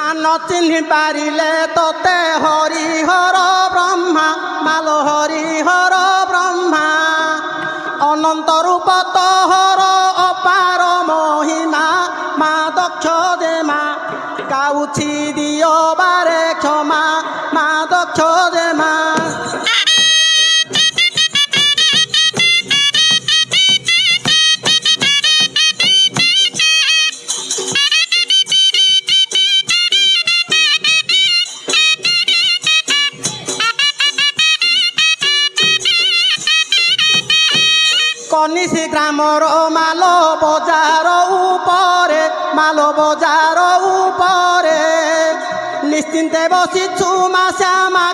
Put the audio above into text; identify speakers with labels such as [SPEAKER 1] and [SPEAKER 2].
[SPEAKER 1] চিহ্নি পারিলে তোতে হরি হর ব্রহ্মা মালো হরি হর ব্রহ্মা অনন্ত রূপ তোহর অপার মহিমা মা দক্ষ দে মা গাউছি দিও বারে ক্ষমা মা দক্ষ দে মা। কনিশি গ্রামর মালো বজার উপরে মালো বজার উপরে নিশ্চিন্তে বসিছু মা শ্যামা